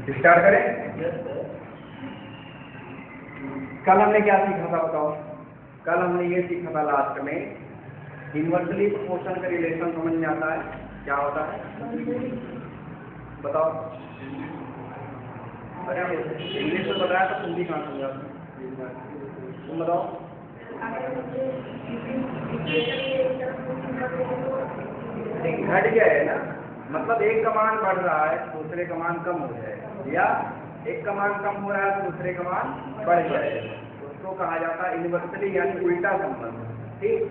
Start करें। कल हमने क्या सीखा था बताओ? कल हमने ये सीखा था लास्ट में इन्वर्सली प्रोपोर्शन का रिलेशन समझ में आता है। क्या होता है बताओ? अरे इंग्लिश में बताया था, हिंदी कहाँ समझा तुम बताओ? घट गया है ना, मतलब एक का मान बढ़ रहा है दूसरे का मान कम हो जाएगा, या एक का मान कम हो रहा है दूसरे का मान बढ़ जाएगा। उसको कहा जाता है इन्वर्सली यानी उल्टा संबंध। ठीक,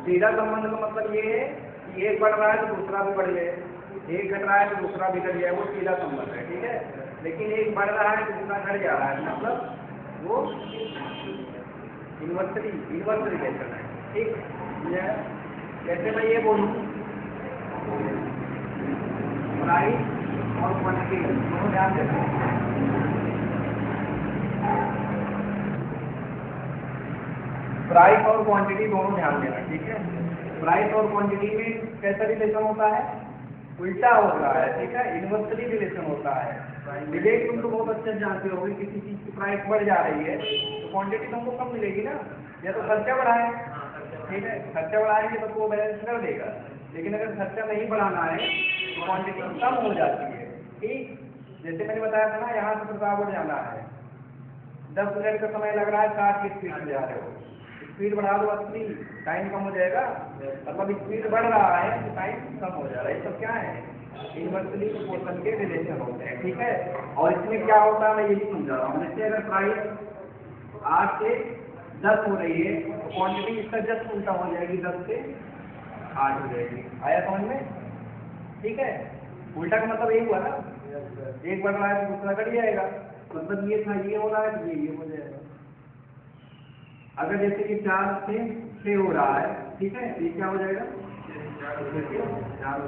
सीधा संबंध का मतलब ये है कि एक बढ़ रहा है तो दूसरा भी बढ़ जाए, एक घट रहा है तो दूसरा भी घट जाए, वो सीधा संबंध है। ठीक है, लेकिन एक बढ़ रहा है दूसरा घट जा रहा है, मतलब वो इन्वर्स रिलेशन है। ठीक, जैसे मैं ये बोलूँ प्राइस और क्वांटिटी दोनों ध्यान देना। प्राइस और क्वांटिटी दोनों ध्यान देना। ठीक है, प्राइस और क्वांटिटी में कैसा रिलेशन होता है? उल्टा हो रहा है। ठीक है, इन्वर्सली रिलेशन होता है। विवेक तुम तो बहुत अच्छे से जानते होगे, किसी चीज की प्राइस बढ़ जा रही है तो क्वांटिटी तुमको कम मिलेगी ना, या तो खर्चा बढ़ाए। ठीक है, खर्चा बढ़ाएंगे तो वो बैलेंस कर देगा, लेकिन अगर खर्चा नहीं बढ़ाना है तो क्वांटिटी कम हो जाती है। ठीक, जैसे मैंने बताया था ना, यहाँ से प्रतापगढ़ जाना है, 10 मिनट का समय लग रहा है, 60 की स्पीड में जा रहे हो, स्पीड बढ़ा दो 80, टाइम कम हो जाएगा। मतलब स्पीड बढ़ रहा है तो टाइम कम हो जा रहा है। ये सब क्या है? इन्वर्सली प्रोपोर्शन के रिलेशन होते हैं। ठीक है, और इसमें क्या होता है मैं यही समझा रहा हूँ। जैसे अगर प्राइस 8 से 10 हो रही है तो क्वांटिटी इसका जस्ट उल्टा हो जाएगी, 10 से 8 हो जाएगी। आया समझ में? ठीक है, उल्टा का मतलब एक हुआ ना, एक बढ़ रहा है तो दूसरा घट जाएगा, मतलब ये था ये हो रहा है तो ये हो जाएगा। अगर जैसे कि 4 से 6 हो रहा है, ठीक है, ये क्या हो जाएगा? 4 हो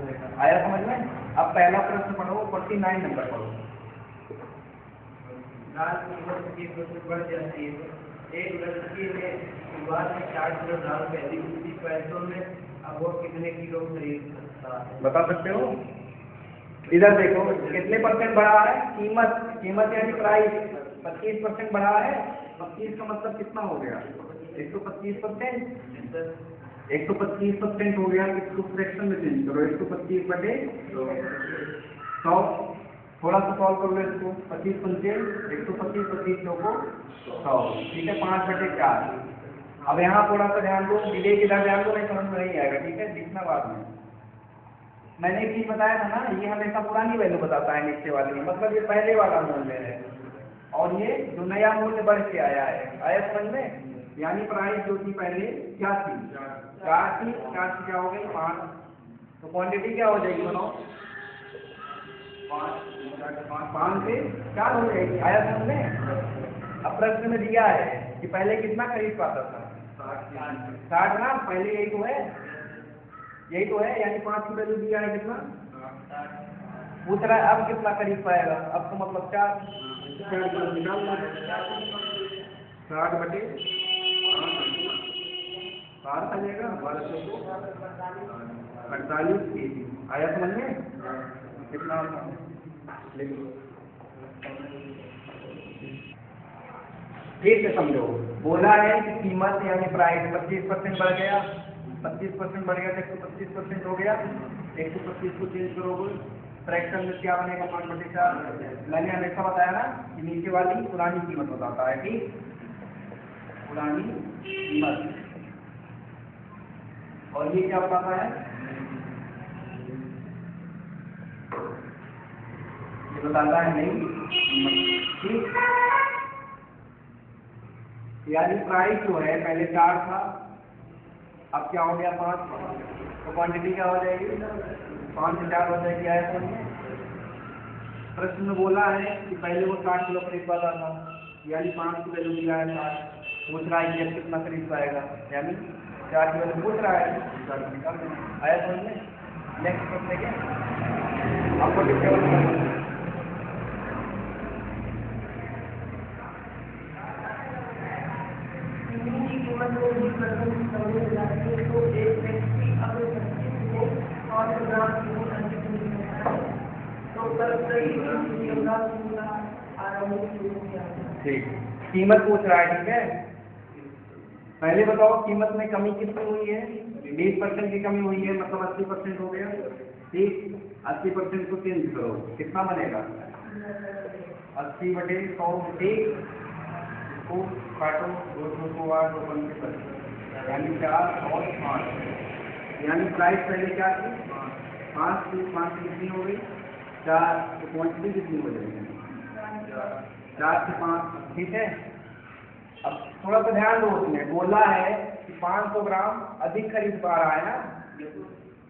जाएगा। आया समझ में? अब पहला प्रश्न पढ़ो, 49 नंबर पढ़ो। बढ़ जाती है, एक लड़की ने शुरुआत में 4 किलो दाल पहली, उसी पैसों में अब वो कितने किलो खरीद सकता है? बता सकते हो? इधर देखो कितने परसेंट बढ़ा है? कीमत यानी प्राइस 25% बढ़ा है। 25 का मतलब कितना हो गया? 125%। 125% हो गया, इसको फ्रैक्शन में चेंज करो, 125/100। थोड़ा सा सॉल्व कर लो इसको, 25 पंचे 125, 25 को 100। ठीक है, 5/4। अब यहाँ थोड़ा सा ध्यान दो, विवेक इधर ध्यान दो, नहीं समझ में नहीं आएगा। ठीक है, दिखना बाद में। मैंने एक चीज बताया था ना, ये हमेशा पुरानी वैल्यू बताता है नीचे वाली, मतलब ये पहले वाला मूल्य है और ये जो नया मूल्य बढ़ के आया है। आया समझ में? यानी प्राइस जो थी पहले क्या थी? 4 थी, 4 से क्या हो गई? 5। तो क्वांटिटी क्या हो जाएगी बताओ? 5 से 4 हो जाएगी। आया समझ में? अब प्रश्न में दिया है कि पहले कितना खरीद पाता था? 60 ना, पहले यही तो है, यानी 5 की वैल्यू दिया है कितना? पूछ रहा है अब कितना खरीद पाएगा? अब तो मतलब 4 निकाल 60/5 आ जाएगा 48 केजी। आया समझ में? कितना ठीक से समझो। बोला है कि कीमत यानी प्राइस 25% बढ़ गया, 25% बढ़ गया तो 125% हो गया। 125 को चेंज करोगे फ्रैक्शन में क्या बनेगा? 5/4। मैंने हमेशा बताया ना कि नीचे वाली पुरानी कीमत बताता है। ठीक, पुरानी कीमत, और ये क्या बताता है? ये बताता है नई कीमत। ठीक, यानी प्राइस जो है पहले 4 था, अब क्या हो गया? 5। तो क्वांटिटी क्या हो जाएगी? 5 से 4 हो जाएगी। आया समझ में? प्रश्न में बोला है कि पहले वो 60 किलो खरीद पाता था, यानी 5 की वैल्यू दिया है 60। पूछ रहा है कि अब कितना खरीद पाएगा, यानी 4 की वैल्यू पूछ रहा है। आया समझ में? नेक्स्ट प्रश्न क्या आपको डिस्कवर करना है? तो एक व्यक्ति अपने 25 को 5 ग्राम की ठीक, कीमत पूछ रहा है, ठीक है। पहले बताओ कीमत में कमी कितनी हुई है? 20% की कमी हुई है, मतलब 80% हो गया। ठीक, 80% को चेंज करो, कितना बनेगा? 80/100। ठीक, इसको काटो, 2 को 8 और 1 के 10, यानी 4 और 5। यानी प्राइस पहले क्या थी? 5 थी, 5 कितनी हो गई? 4। तो क्वांटिटी कितनी हो जाएगी? 4 से 5। ठीक है, अब थोड़ा सा ध्यान दो, उसमें बोला है कि 500 ग्राम अधिक खरीद पा रहा है ना।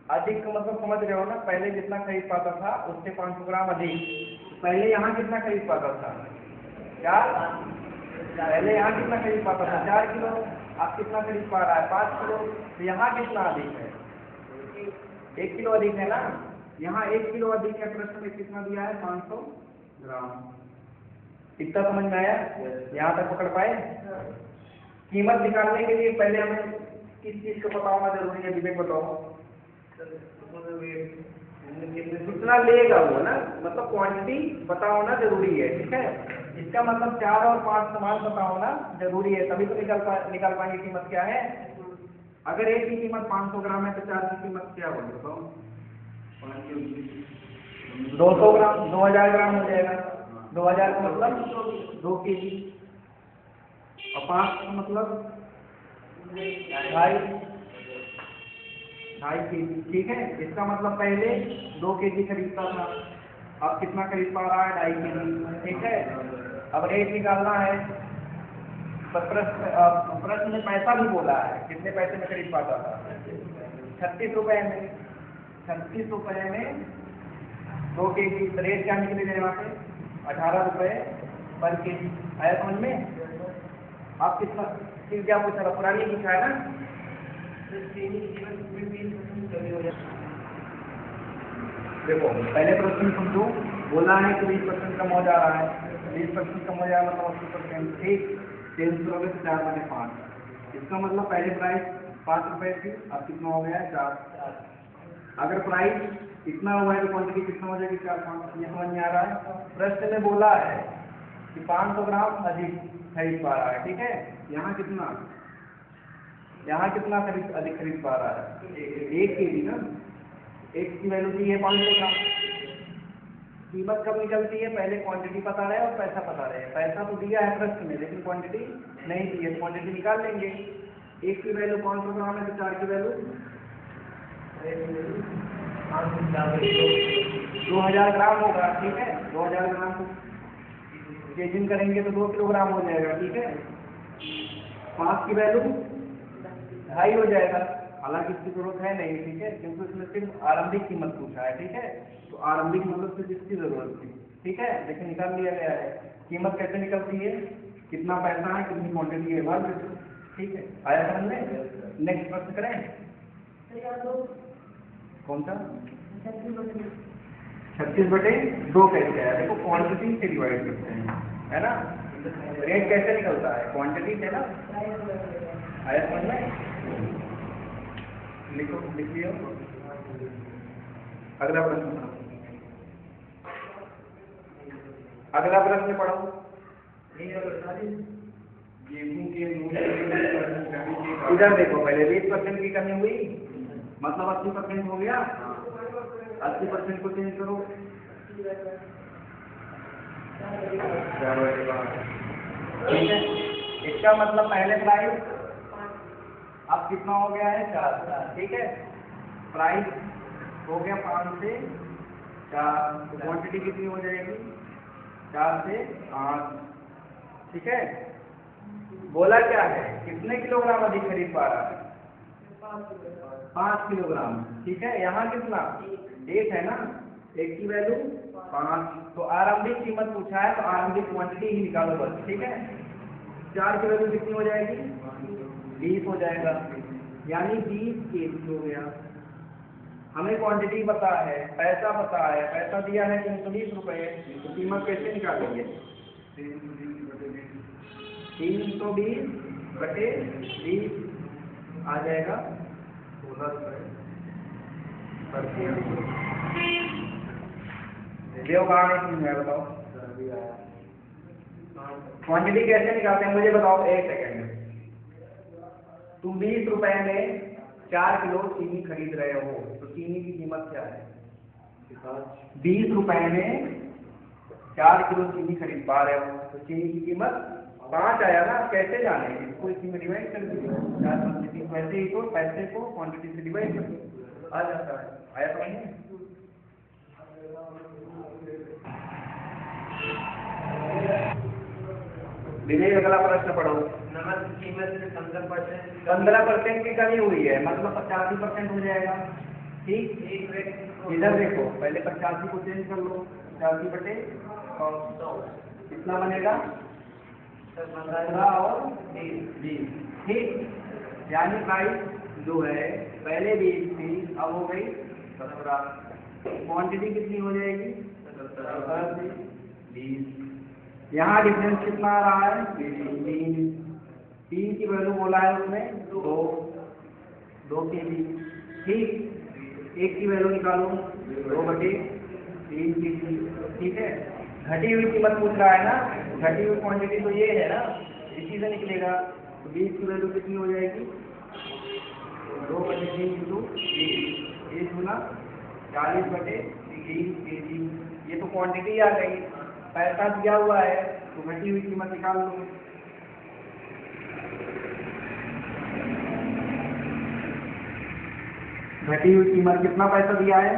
अधिक का मतलब समझ रहे हो ना, पहले जितना खरीद पाता था उससे 500 ग्राम अधिक। पहले यहाँ कितना खरीद पाता था? 4। पहले यहाँ कितना खरीद पाता था? 4 किलो। अब कितना खरीद पा रहा है? 5 किलो। तो यहाँ कितना अधिक है? 1 किलो अधिक है ना। यहाँ 1 किलो अधिक है। प्रश्न में कितना दिया है? 500 ग्राम। इतना समझ में आया? यहाँ तक पकड़ पाए? कीमत निकालने के लिए पहले हमें किस चीज को पता होना जरूरी है? विवेक बताओ। कितना लेगा वो ना, मतलब क्वांटिटी पता होना जरूरी है। ठीक है, इसका मतलब 4 और 5 समान पता होना जरूरी है, तभी तो निकाल पाएंगे कीमत क्या है। अगर एक की कीमत 500 ग्राम है तो 4 की कीमत क्या होगी बताओ? 200 ग्राम, 2000 ग्राम हो जाएगा। 2000 का मतलब 2 kg, और 5 का मतलब 2.5 kg। ठीक है, इसका मतलब पहले 2 kg खरीदता था, अब कितना खरीद पा रहा है? 2.5 kg। ठीक है, अब रेट निकालना है। प्रश्न में पैसा भी बोला है, कितने पैसे में खरीद पाता था? 36 रुपए में। 36 रुपए में 2 kg। रेट क्या निकलेगा यहाँ पे? 18 रुपए पर kg। आया समझ में? आप कितना फिर क्या पूछा था? पुरानी पूछा है ना। देखो पहले प्रश्न समझो, बोला है कि 20% कम हो जा रहा है। 20% कम हो जा रहा है मतलब 80%। ठीक, 300 रुपये से 4/5। इसका मतलब पहले प्राइस 5 रुपए थी, अब कितना हो गया है? 4। अगर प्राइस इतना हुआ है तो क्वांटिटी कितना हो जाएगी? 4/5। ये समझ में आ रहा है? प्रश्न में बोला है कि 500 ग्राम अधिक खरीद पा रहा है। ठीक है, यहाँ कितना अधिक खरीद पा रहा है? 1 kg ना। 1 की वैल्यू दी है 500 ग्राम। कीमत कब निकलती है? पहले क्वांटिटी पता रहे और पैसा पता रहे। पैसा तो दिया है प्रश्न में, लेकिन क्वांटिटी नहीं दी है, क्वांटिटी निकाल लेंगे। 1 की वैल्यू 500 ग्राम है तो 4 की वैल्यू 2000 ग्राम होगा। ठीक है, 2000 ग्राम को केजिंग करेंगे तो 2 किलोग्राम हो जाएगा। ठीक है, 5 की वैल्यू 2.5 हो जाएगा। हालांकि इसकी जरूरत है नहीं। ठीक है, क्योंकि उसमें सिर्फ आरंभिक कीमत पूछा है। ठीक है, तो आरंभिक मतलब सिर्फ इसकी जरूरत थी। ठीक है, लेकिन निकाल लिया गया है। कीमत कैसे निकलती है? कितना पैसा है, कितनी क्वांटिटी है, वर्ग। ठीक है, आया समझ में? नेक्स्ट प्रश्न करें। कौन सा? 36/2 कैसे आया? देखो क्वांटिटी से डिवाइड करते हैं, है ना। रेट कैसे निकलता है? क्वांटिटी से ना। आया समझ में? लिखो, लिख लियो। अगला प्रश्न पढ़ो। इधर देखो, पहले 20% की कमी हुई, मतलब 80% हो गया। 80% को चेंज करो। ठीक है, इसका मतलब पहले प्राइस अब कितना हो गया है? 4। ठीक है, प्राइस हो गया 5 से 4, तो क्वांटिटी कितनी हो जाएगी? 4 से 8। ठीक है, बोला क्या है? कितने किलोग्राम अधिक खरीद पा रहा है? 5 किलोग्राम। ठीक है, यहाँ कितना? 1 है ना। 1 की वैल्यू 5। तो आरंभिक कीमत पूछा है तो आरंभिक क्वांटिटी ही निकालो बस। ठीक है, 4 की वैल्यू कितनी हो जाएगी? 20 हो जाएगा, यानी 20 kg हो गया। हमें क्वांटिटी पता है, पैसा पता है। पैसा दिया है 320 रुपए, तो कीमत कैसे निकालेंगे? 320/20 आ जाएगा 16 रुपए पर kg। देव कहाँ नहीं समझ में आया बताओ। क्वांटिटी कैसे निकालते हैं मुझे बताओ, एक सेकेंड। तुम 20 रुपए में 4 किलो चीनी खरीद रहे हो, तो चीनी की कीमत क्या है? 20 रुपए में 4 किलो चीनी खरीद पा रहे हो, तो चीनी की कीमत 5 आया ना। कैसे जाने, इसको इसी में डिवाइड कर दीजिए 4 वैसे ही तो पैसे को क्वांटिटी से डिवाइड कर दो, आ जाता है। आया समझ में? विजय अगला प्रश्न पढ़ो। नमक की कीमत में 15% की कमी हुई है, मतलब 85% हो जाएगा। ठीक, इधर देखो, पहले 85 को चेंज कर लो, 85 बटे 100 कितना बनेगा? 17 और 20। ठीक, यानी प्राइस जो है पहले 20 थी, अब हो गई 17। क्वांटिटी कितनी हो जाएगी? 17 से 20। यहाँ डिफरेंस कितना आ रहा है? 3 की वैल्यू बोला है उसमें 2 केजी। ठीक, 1 की वैल्यू निकालो 2/3 केजी। ठीक है, घटी हुई कीमत पूछ रहा है ना, घटी हुई क्वांटिटी तो ये है ना, इसी से निकलेगा। तो 20 की वैल्यू कितनी हो जाएगी? 2/3 इंटू 20, 1 गुना 40/3 केजी। ये तो क्वांटिटी आ गई, पैसा दिया हुआ है तो घटी हुई कीमत निकाल लो। घटी हुई कीमत कितना पैसा दिया है?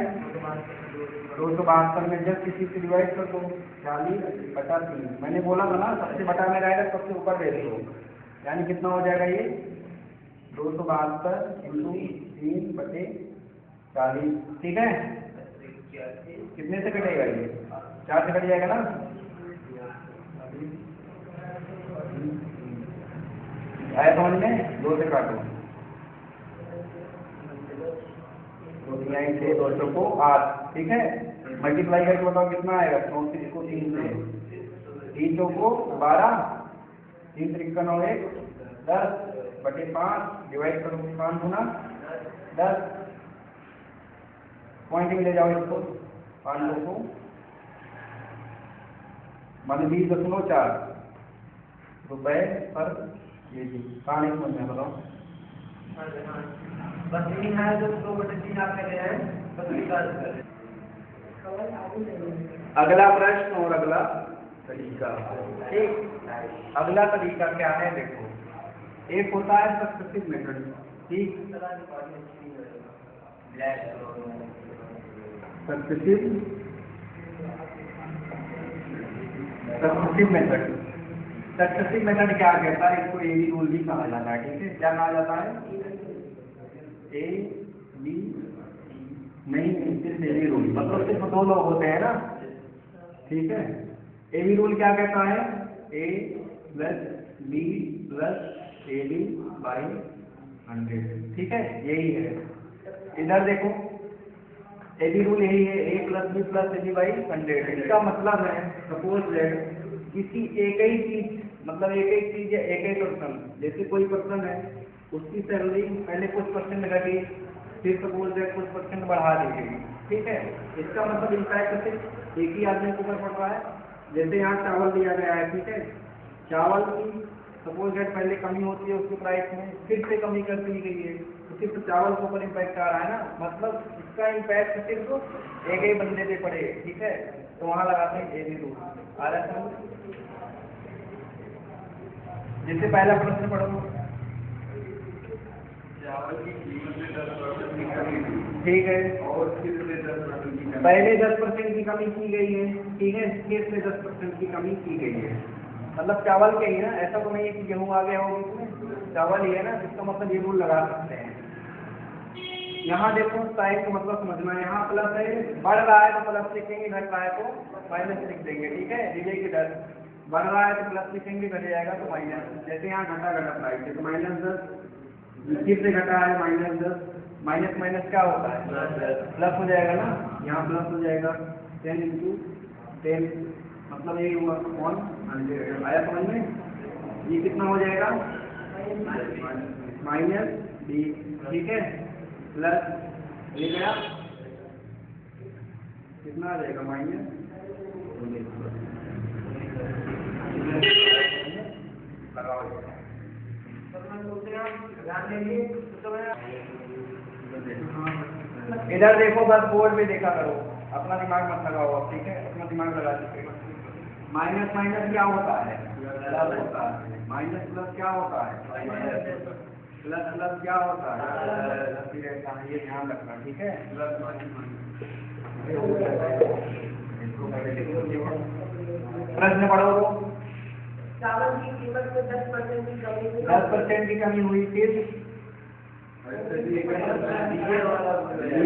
272 में जब किसी से डिवाइड कर दो 40/3। मैंने बोला था ना, सबसे बटा में रहेगा सबसे ऊपर दे दो, यानी कितना हो जाएगा ये? 272 इंटू 3/40। ठीक है, कितने से कटेगा ये? 4 से कट जाएगा ना। आया समझ में? 2 से काटो, 2 3 6 2 चौको 8। ठीक है, मल्टीप्लाई करके बताओ कितना आएगा? 34 को 3 से, 3 चौको 12, 3 त्रिका 9 1 10/5 डिवाइड करो 5 गुना 10। पॉइंट में ले जाओ इसको, 5 को मान 20.4 रुपए पर केजी। कहानी समझ में बताओ। बस यही है जो 2/3 आपने लिया है, बस निकाल कर। अगला प्रश्न और अगला तरीका। ठीक, अगला तरीका क्या है देखो, एक होता है सक्सेसिव मेथड। ठीक, सक्सेसिव मेथड। सक्सेसिव मेथड क्या कहता है? इसको एबी रूल भी कहा जाता है। ठीक है, क्या कहा जाता है? ए बी नहीं, सिर्फ एबी रूल, मतलब सिर्फ 2 लोग होते हैं ना। ठीक है, एबी रूल क्या कहता है? A plus B plus A B by 100। ठीक है, यही है। इधर देखो, एबी रूल यही है, A plus B plus A B by 100। इसका मतलब है सपोज दैट किसी एक ही चीज, मतलब एक ही चीज है, एक ही पर्सन, जैसे कोई पर्सन है, उसकी सैलरी पहले कुछ % घटी, फिर सपोज दैट कुछ % बढ़ा दी गई। ठीक है, इसका मतलब इम्पैक्ट सिर्फ एक ही आदमी के ऊपर पड़ रहा है। जैसे यहाँ चावल दिया गया है, ठीक है, चावल की सपोज दैट पहले कमी होती है उसके प्राइस में, फिर से कमी कर दी गई है, तो सिर्फ चावल के ऊपर इम्पैक्ट आ रहा है ना, मतलब इसका इम्पैक्ट सिर्फ एक ही बंदे पे पड़े। ठीक है, तो वहाँ लगाते हैं एबी रूल। आ रहा है समझ? जैसे पहला प्रश्न पढ़ो, चावल की कीमत में 10% की कमी, ठीक है, और फिर से 10% की कमी, पहले 10% की कमी की गई है। ठीक है, फिर से 10% की कमी की गई है, मतलब चावल के ही ना, ऐसा तो नहीं है कि गेहूं आ गया हो, इसमें चावल ही है ना, इसका मतलब ये रूल लगा सकते हैं। यहाँ देखो साइन का मतलब समझना, यहाँ प्लस है, बढ़ रहा है तो प्लस लिखेंगे, घट रहा है तो माइनस लिख देंगे। ठीक है, डिले की दर बढ़ रहा है तो प्लस लिखेंगे, घट जाएगा तो माइनस। जैसे यहाँ घटा प्राइस है तो -10, फिर से घटा है -10, माइनस माइनस क्या होता है? प्लस हो जाएगा ना, यहाँ प्लस हो जाएगा 10 × 10, मतलब ये हुआ 100। आया समझ में? ये कितना हो जाएगा? -20। ठीक है, प्लस ये गया कितना आ जाएगा माइनस लगाओ। इधर देखो, बस बोर्ड पे देखा करो, अपना दिमाग मत लगाओ अब, ठीक है? अपना दिमाग लगा दीजिए। माइनस माइनस क्या होता है? प्लस होता है। माइनस प्लस क्या होता है? प्लस प्लस क्या होता है? फिर ऐसा ये ध्यान रखना, ठीक है? प्रश्न पढ़ो। चावल की कीमत में 10% की कमी हुई। 10% की कमी हुई, फिर ये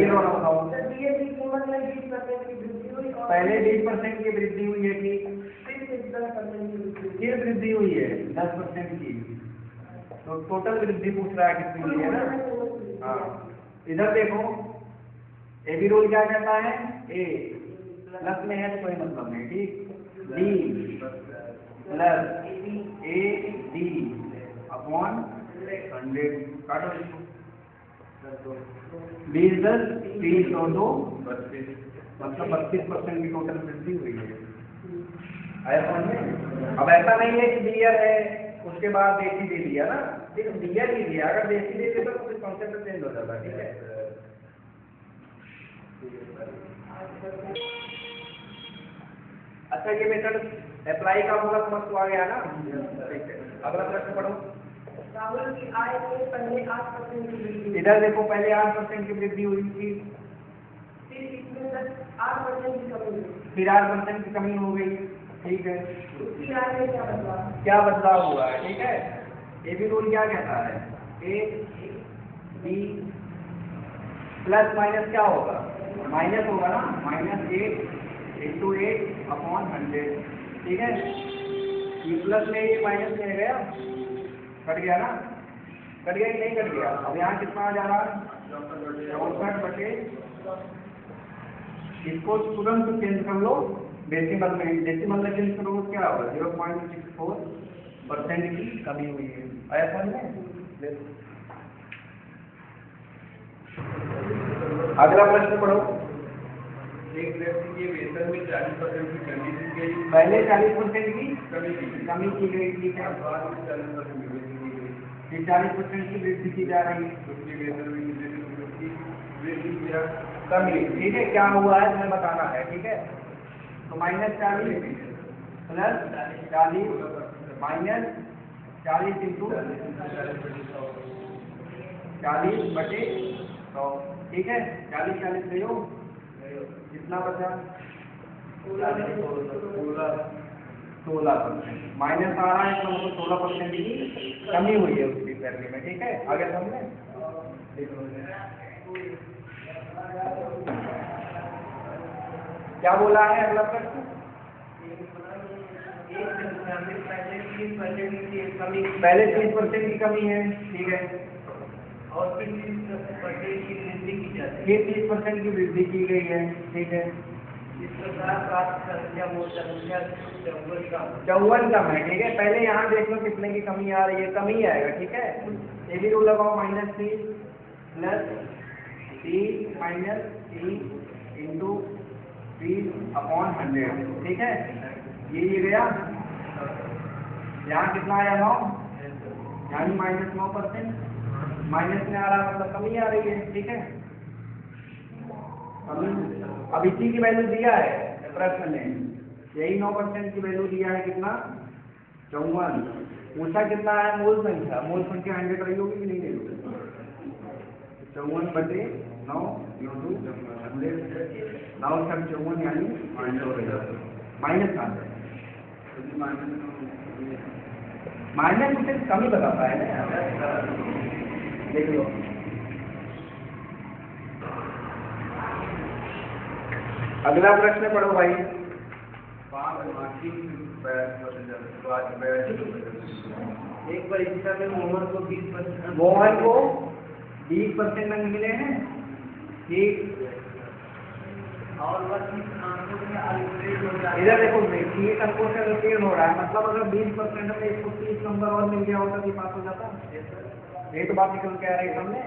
वाला बताओ। दिए की कीमत में 20% की वृद्धि हुई। पहले 20% की वृद्धि हुई है कि फिर वृद्धि हुई है 10% की, तो टोटल वृद्धि पूछ रहा है कितनी हुई है ना? हाँ, इधर देखो, एबी रूल क्या कहता है? ए प्लस में है तो कोई मतलब नहीं, ठीक? D plus A D upon 100 काटो इसको। 20 10 30 और 2 32, मतलब 32% की टोटल वृद्धि हुई है। आया समझ में? अब ऐसा नहीं है कि डियर है उसके बाद देसी दे दिया ना, सिर्फ डियर ही दिया। अगर देसी दे देता तो फिर कॉन्सेप्ट चेंज हो जाता, ठीक है? अच्छा, ये मेथड अप्लाई का होगा समझ तो आ गया ना? ठीक है, अगला प्रश्न पढ़ो। चावल की आय में पहले 8% की वृद्धि। इधर देखो, पहले 8% की वृद्धि हुई थी, फिर इसमें 8% की कमी हुई। फिर 8% की कमी हो गई, ठीक है? उसकी आय में क्या बदलाव हुआ है, ठीक है? एबी रूल क्या कहता है? ए बी प्लस माइनस क्या होगा? माइनस होगा ना, माइनस 8 इंटू 8 अपॉन 100, ठीक है? ये प्लस में ये माइनस में गया, कट गया ना? कट गया कि नहीं कट गया? अब यहाँ कितना आ जा रहा है? 64 बटे, इसको तुरंत चेंज कर लो डेसिमल में। डेसिमल में चेंज करो क्या होगा? 0.64% की कमी हुई है। आया समझ में? अगला प्रश्न पढ़ो। एक व्यक्ति के वेतन में 40% की कमी की गई। पहले 40% की कमी की गई, ठीक है? बाद में 40% की वृद्धि की गई। फिर 40% की वृद्धि की जा रही है। उसके वेतन में वृद्धि या कमी, ठीक है? क्या हुआ है तुम्हें बताना है, ठीक है? तो -40 प्लस 40 माइनस 40 इंटू 40 बटे 100, ठीक है? 40 ले लो, कितना बचा? 16%। माइनस आ रहा है तो मतलब 16% की कमी हुई है उसकी सैलरी में, ठीक है? आगे समझे? क्या बोला है अगला प्रश्न? पहले 30% की कमी है, ठीक है? और फिर 30% की वृद्धि की जाती है। फिर 30% की वृद्धि की गई है, ठीक है? इस प्रकार प्राप्त संख्या मूल संख्या 54 कम है, ठीक है? पहले यहाँ देख लो कितने की कमी आ रही है, कमी आएगा, ठीक है? ये भी रूल लगाओ, -3 प्लस 3 माइनस 3 इंटू 3 अपॉन 100, ठीक है? ये गया, यहाँ कितना आया 9, यानी -9%। माइनस में आ रहा है मतलब कमी आ रही है, ठीक है? अब इसी की वैल्यू दिया है प्रश्न में, यही 9% की वैल्यू दिया है, कितना? 54। पूछा कितना है? मूल संख्या 100 रही होगी कि नहीं रही होगी? 54 बटे 9 इंटू 100, 9 सब 54 यानी माइनस आ जाए। माइनस उसे कमी बताता है ना, देख लो। अगला प्रश्न पढ़ो भाई। एक परीक्षा में मोहन को 20% अंक मिले हैं, ठीक? और वह 30 अंकों में अनुत्तीर्ण हो जाता है। इधर देखो, 30 अंकों से अनुत्तीर्ण हो रहा है, मतलब अगर 20% में इसको 30 नंबर और मिल गया होता तो पास हो जाता। ये तो बात निकल के आ रही है सामने,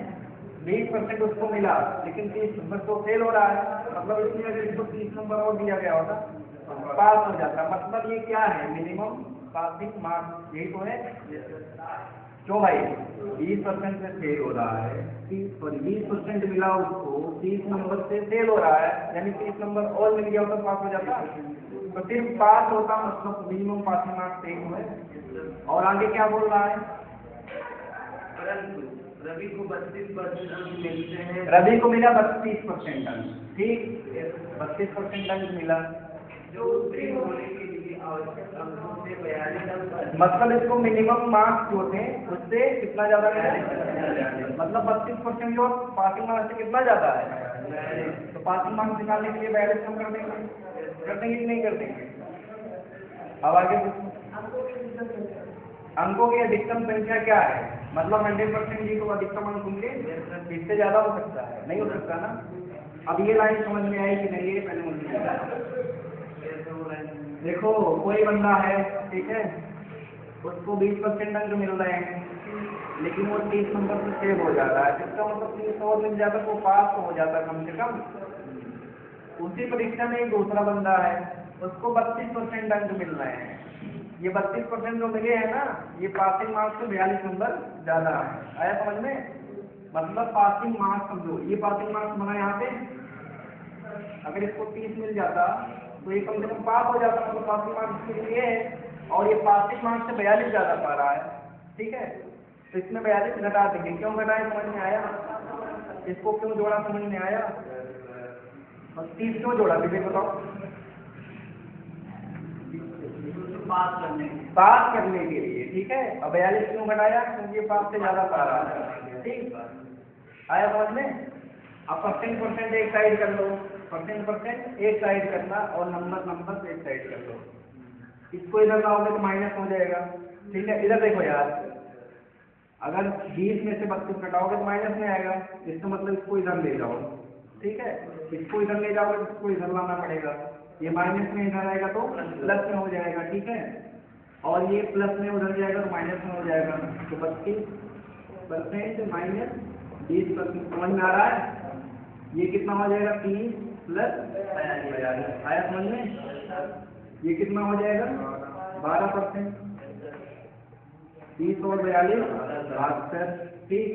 20% उसको मिला, लेकिन 30 नंबर तो फेल हो रहा है, मतलब इसमें अगर इसको 30 नंबर और दिया गया होता पास हो जाता। मतलब ये क्या है, मिनिमम पासिंग मार्क्स, यही तो है। क्यों भाई, 20% से फेल हो रहा है, 20% मिला उसको, 30 नंबर से फेल हो रहा है, यानी 30 नंबर और मिल गया होता पास हो जाता। तो सिर्फ पास होता, मतलब मिनिमम पासिंग मार्क्स यही तो है। और आगे क्या बोल रहा है, परंतु रवि को 32% अंक मिलते हैं। रवि को मिला 32% अंक, ठीक, 32% अंक मिला, जो उत्तीर्ण होने के लिए आवश्यक अंकों से 42 अंक, मतलब इसको मिनिमम मार्क्स जो थे उससे कितना ज्यादा मिला, मतलब 32% जो पासिंग मार्क्स से कितना ज्यादा है, तो पासिंग मार्क्स निकालने के लिए 42 कम कर देंगे कि नहीं कर देंगे। अब आगे अंकों की अधिकतम संख्या क्या है, मतलब 100% जी तो अधिकतम अंक होंगे, इससे ज्यादा हो सकता है, नहीं हो सकता ना। अब ये लाइन समझ में आई कि नहीं, ये पहले मुझे देखो, कोई बंदा है, ठीक है, उसको 20% अंक मिल रहे हैं, लेकिन वो 30 नंबर से फेल हो जा रहा है, इसका मतलब 30 और मिल जाता तो पास तो हो जाता कम से कम। उसी परीक्षा में एक दूसरा बंदा है, उसको 32% अंक मिल रहे हैं, ये 32% जो मिले हैं ना, ये पासिंग मार्क्स से 42 नंबर ज्यादा है। आया समझ में, मतलब पासिंग मार्क्स समझो, ये पासिंग मार्क्स बना यहाँ पे, अगर इसको 30 मिल जाता तो ये कम से कम पास हो जाता, मतलब पासिंग मार्क्स के लिए है, और ये पासिंग मार्क्स से 42 ज्यादा पा रहा है, ठीक है। तो इसमें 42 घटा देंगे, क्यों घटाए समझ में आया, इसको क्यों जोड़ा समझ में आया, और 30 क्यों जोड़ा विवेक बताओ, पास करने के लिए, ठीक है। और 42 क्यों घटाया, क्योंकि ये पास से ज्यादा पा रहा है, ठीक, आया समझ में। अब परसेंट एक साइड कर लो, परसेंट एक साइड करना, और नंबर एक साइड कर लो, इसको इधर लाओगे तो माइनस हो जाएगा, ठीक है। इधर देखो यार, अगर 20 में से 32 घटाओगे तो माइनस में आएगा, इसका मतलब इसको इधर ले जाओ, ठीक है, इसको इधर ले जाओगे तो इसको इधर लाना पड़ेगा, ये माइनस में इधर आएगा तो प्लस में हो जाएगा, ठीक है, और ये प्लस में उधर जाएगा तो माइनस में हो जाएगा, तो 32% माइनस 20%, समझ में आ रहा है, ये कितना हो जाएगा, 30 प्लस 42, आया समझ में, ये कितना हो जाएगा 12%, 30 और 42 72, ठीक,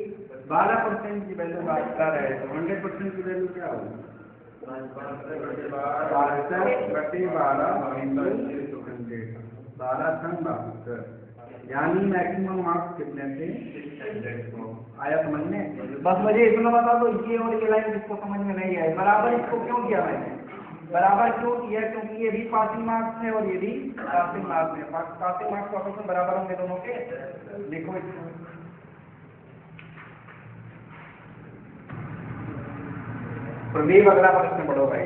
12% की वैल्यू 72 है, तो 100% की वैल्यू क्या होगी, 12 यानी मैक्सिमम मार्क्स कितने थे, 100। आया समझ में, बस मुझे इतना बता दो, ये और ये लाइन जिसको समझ में नहीं आए, बराबर इसको क्यों किया मैंने, बराबर क्यों किया, क्योंकि ये भी पासिंग मार्क्स है और ये भी पासिंग मार्क्स है, पासिंग मार्क्स तो आपस में बराबर होंगे दोनों के। देखो इसको, प्रदीप अगला प्रश्न पढ़ो भाई,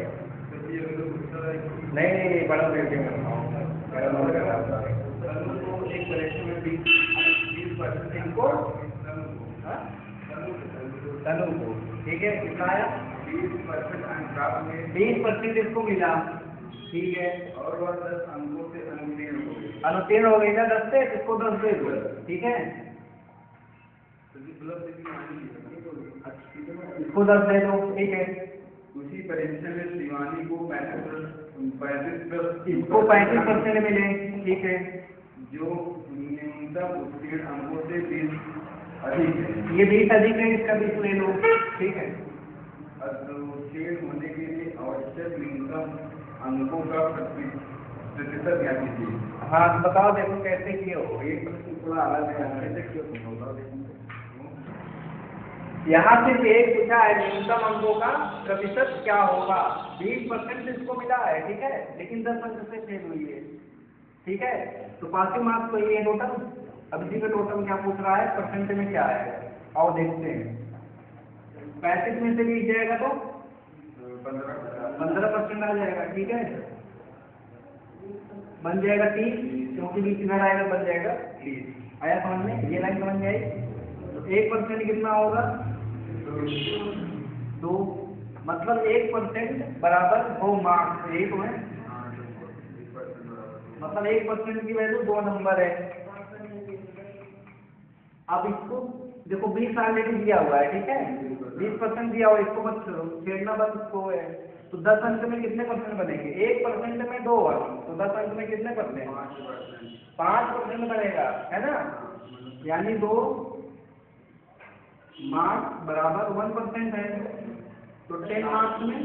नहीं पढ़ो, तनु को, ठीक है, कितना आया 20% इसको मिला, ठीक है, और वह 10 अंकों से अनुत्तीर्ण हो गई ना 10 से, इसको 10 दे दो, ठीक है, इसको 10 दे दो, ठीक है। उसी परीक्षा में शिवानी को 35 इसको 35% मिले, ठीक है, जो न्यूनतम उत्तीर्ण अंकों से 20 अधिक है, ये 20 अधिक है, इसका 20 ले लो, ठीक है। उत्तीर्ण होने के लिए आवश्यक न्यूनतम अंकों का प्रतिशत ज्ञात कीजिए। हाँ तो बताओ, देखो कैसे किए हो, एक प्रश्न थोड़ा अलग है, कैसे किए हो, यहाँ सिर्फ एक पूछा है, न्यूनतम अंकों का प्रतिशत क्या होगा, 20% इसको मिला है, ठीक है, लेकिन 10 अंक से फेल हुई है, ठीक है, तो पासिंग मार्क्स तो ये है टोटल। अब इसी का टोटल क्या पूछ रहा है, परसेंट में क्या है, और देखते हैं, 35 में से 20 जाएगा तो 15% आ जाएगा, ठीक है, बन जाएगा 30, क्योंकि 20 इधर आएगा, बन जाएगा 30। आया समझ में, ये लाइन समझ में आई। तो 1% कितना होगा, 2, मतलब 1% बराबर 2 मार्क्स, यही तो है, मतलब 1% की वैल्यू 2 नंबर है। अब इसको देखो 20 ऑलरेडी दिया हुआ है, ठीक है, 20% दिया हुआ है, इसको मत छेड़ना बस इसको है। तो 10 अंक में कितने परसेंट बनेंगे? 1% में 2 अंक, तो 10 अंक में कितने परसेंट? 5% बनेगा, है ना। यानी 2 मार्क्स बराबर 1% है, तो 10 मार्क्स में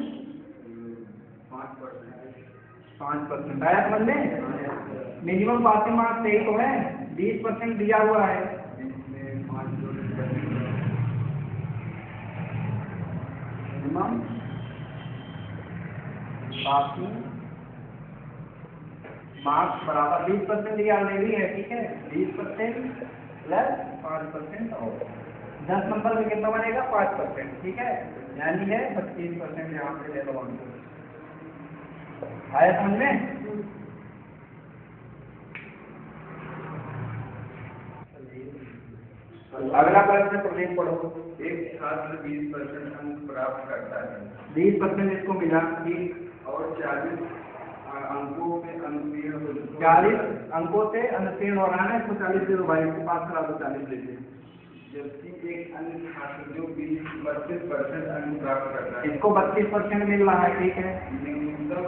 5%। आया समझ में? मिनिमम पासिंग मार्क्स यही तो है, 20% दिया हुआ है। मिनिमम पासिंग मार्क्स बराबर 20% दिया ऑलरेडी है, ठीक है, 20% प्लस 5% और 10 नंबर में कितना बनेगा? 5%, ठीक है, यानी है 25%। यहाँ पे ले लो हमको। आया समझ में? अगला प्रश्न प्रश्न पढ़ो। एक छात्र 20% अंक प्राप्त करता है, 20% इसको मिला, ठीक, और 40 अंकों में अनुत्तीर्ण हो 40 अंकों से अनुत्तीर्ण हो रहा है, इसको 40 दे दो भाई, इसको पास करा दो 40 देते। जबकि एक अन्य छात्र जो 32% अंक प्राप्त करता है, इसको 32% मिल रहा है, ठीक है, न्यूनतम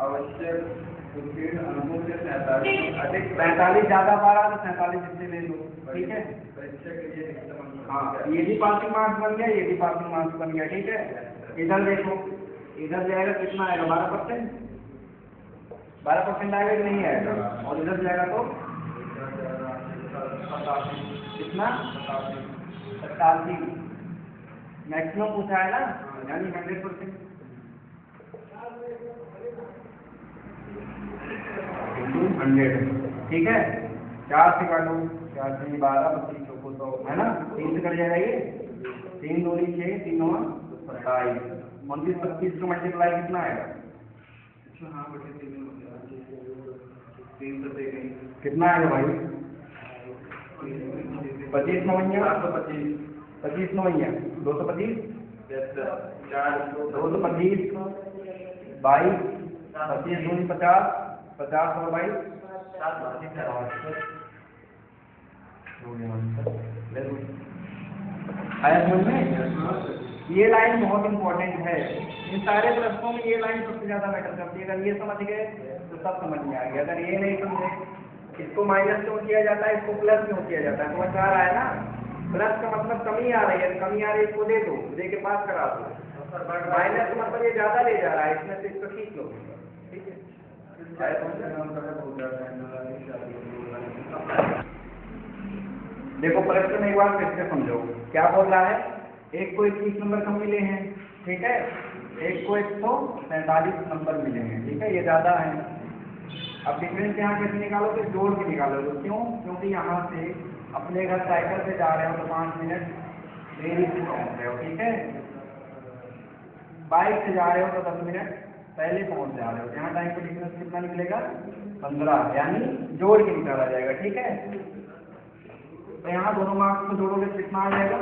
आवश्यक उत्तीर्ण अंकों से 47 अधिक 45 ज्यादा पा रहा तो 47 जितने ले लो, ठीक है। परीक्षा के लिए अधिकतम अंक। हाँ, ये भी पासिंग मार्क्स बन गया, ये भी पासिंग मार्क्स बन गया, ठीक है। इधर देखो, इधर जाएगा कितना आएगा? 12%, 12% आएगा कि नहीं आएगा? और इधर जाएगा तो कितना? 87। मैक्सिमम पूछा है ना, यानी 100%। 100, ठीक है। 4 से काटो, 4 से 12, 25 चौको 100, है ना। 3 से कट जाएगा ये, 3 दूनी 6, 3 9 27, 29 25 का मल्टीप्लाई कितना आएगा? हाँ बटे 3 तो दे गई, कितना आएगा भाई? 25 9 425, 25 9 225, 225 22, 25 दूनी 50, 50 और 22 आया समझ में? ये लाइन बहुत इंपॉर्टेंट है, इन सारे प्रश्नों में ये लाइन सबसे ज्यादा मैटर करती है। अगर ये समझ गए तो सब समझ में आ गया, अगर ये नहीं समझे, इसको माइनस क्यों किया जाता है, इसको प्लस क्यों किया जाता है, समझ आ रहा है ना। प्लस का मतलब कमी आ रही है, कमी आ रही है, इसको दे दो, दे के पास करा दो। माइनस का मतलब ये ज्यादा ले जा रहा है, इसमें से इसको खींच लो, ठीक है। देखो प्रश्न एक बार फिर से समझो, क्या बोल रहा है? एक को 21 नंबर कम मिले हैं, ठीक है, एक को 147 नंबर मिले हैं, ठीक है, ये ज्यादा है। अब डिफरेंस यहाँ कैसे निकालोगे? जोड़ के निकालोगे। क्यों? क्योंकि यहाँ से अपने घर साइकिल से जा रहे हो तो 5 मिनट देरी से पहुँच रहे हो, ठीक है, बाइक से जा रहे हो तो 10 मिनट पहले पहुँच जा रहे हो। यहाँ टाइम का डिफरेंस कितना निकलेगा? 15, यानी जोड़ के निकाला जाएगा, ठीक है। तो यहाँ दोनों मार्क्स को जोड़ोगे तो कितना आ जाएगा?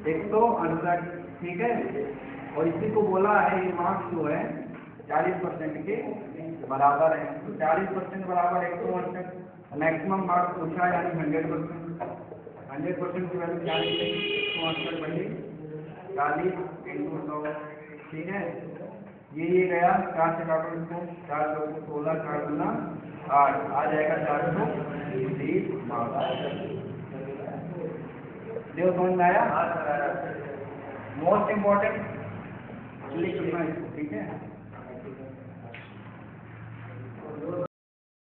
168, ठीक है। और इसी को बोला है, ये मार्क्स जो है 40% के बराबर है, तो 40% बराबर 168। मैक्सिमम मार्क्स पूछा यानी 100%। 100% की वैल्यू क्या निकलेगी? 168 बटे 40 × 100, ठीक है। ये गया 4 से काटो इसको, 4 चौको 16, 4 गुना 8, आ जाएगा 420 मार्क्स। देव समझ में आया? मोस्ट इम्पोर्टेंट लिख लेना इसको, ठीक है।